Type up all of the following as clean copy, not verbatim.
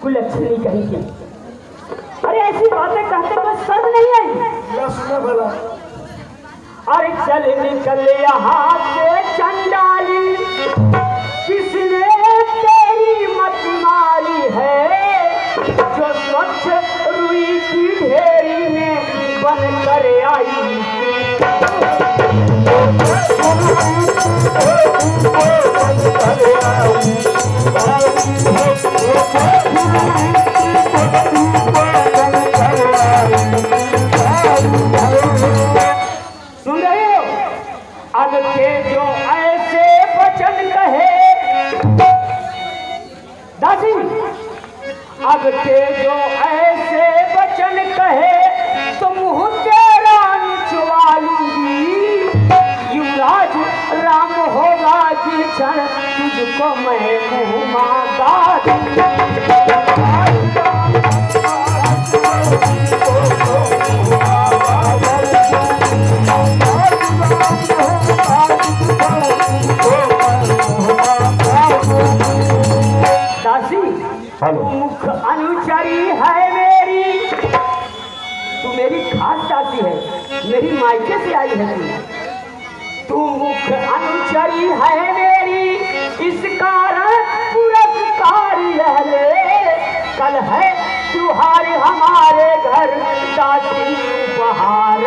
कुलच्छनी कहीं की। अरे ऐसी बातें कहते तो शर्म नहीं आई? सुना भला। अरे चल निकल यहाँ से चंडाली, किसने तेरी मत मारी है, जो स्वच्छ रुई की ढेरी में बन कर आई सुन रहे हो? अब के जो ऐसे वचन कहे दासी, अब के जो ऐसे वचन कहे तो मुंह तेरा निचवा लूंगी। युवराज राम होगा जी क्षण तुझको मैं मुंह मांगा दूंगी। मुख अनुचरी है मेरी, तू मेरी खास दासी है, मेरी मायके से आई है तू मुख अनुचरी है मेरी, इस कारण पुरस्कार यह ले। कल है त्योहार हमारे घर, दासी उपहार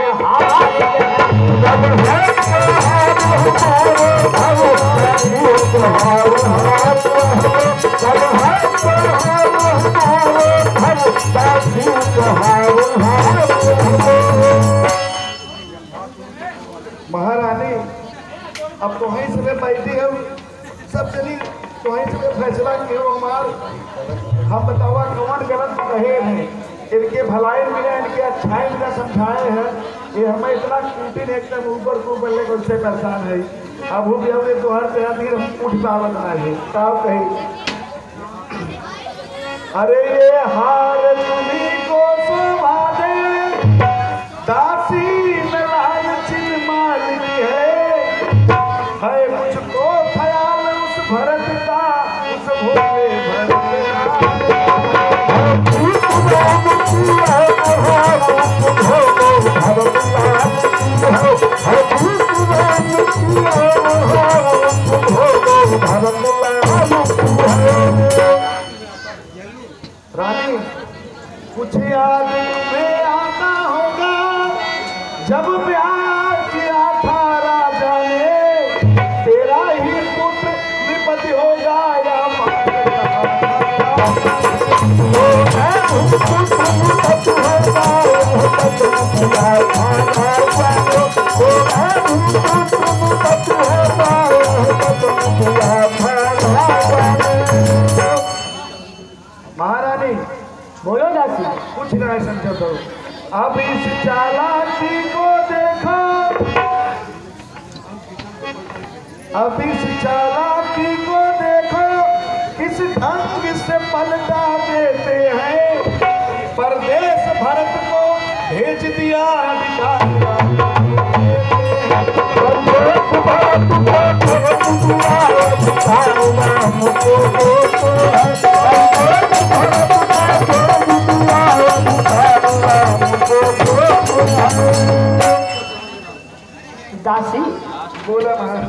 महारानी अब तो वहीं से बैठी है, सब चली तो वहीं से फैसला किए हमार। हम बतावा कौन गलत कहे हैं, इनके भलाई मिले, इनके अच्छाई मिले, समझाए हैं। ये हमें इतना कूटिन एकदम ऊपर को बल्ले को उससे परेशान है। अब वो भी हमने तो हर तरह से उठ पावत नहीं तब कही। अरे ये हार तुम्ही को सुभा दे, दासी में लालची मालिक है मुझको ख्याल उस भरत का, उस भोले भरत रानी कुछ याद में आता होगा, जब प्यार किया था राजा ने, तेरा ही पुत्र विपत्ति हो जाएगा। महारानी बोलो दासी। कुछ ना समझो तो अब इस चालाकी को देखो, अब इस चालाकी को देखो, किस ढंग से पलटा देते हैं। परदेश भरत को भेज दिया दासी। बोला महाराज।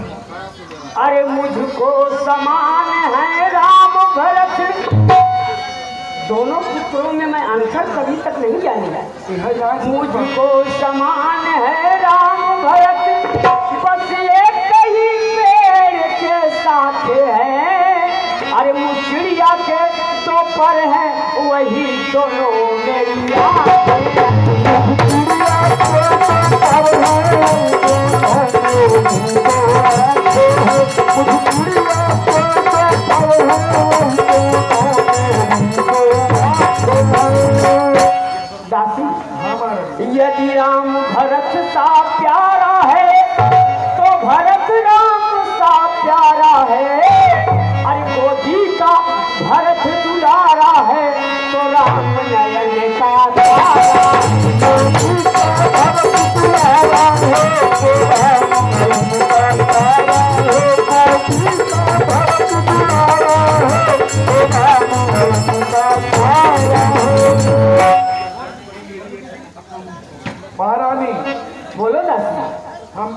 अरे मुझको समान है राम भरत, दोनों पुत्रों में मैं अंतर कभी तक नहीं जानेगा। मुझको समान है राम भरत, बस एक ही पेड़ के साथ है। अरे मुचड़िया के तो पर है वही दोनों मेरी दासी। यदि राम भरत सा प्यारा है तो भरत राम सा प्यारा है। अरे गोदी का भरत दुलारा महारानी बोलो ना। हम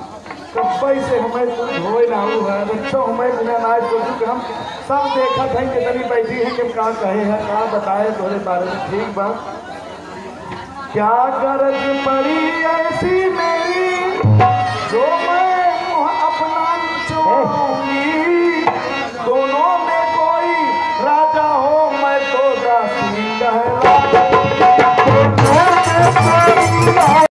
कब्बई से हमें कुछ होए ना हुआ है बच्चों हमें बिना ना सोचू कि हम सब देखा था कि तनी बैठी है कि का कहे है का बताए तोरे बारे में। ठीक बा क्या गरज पड़ी ऐसी मेरी जो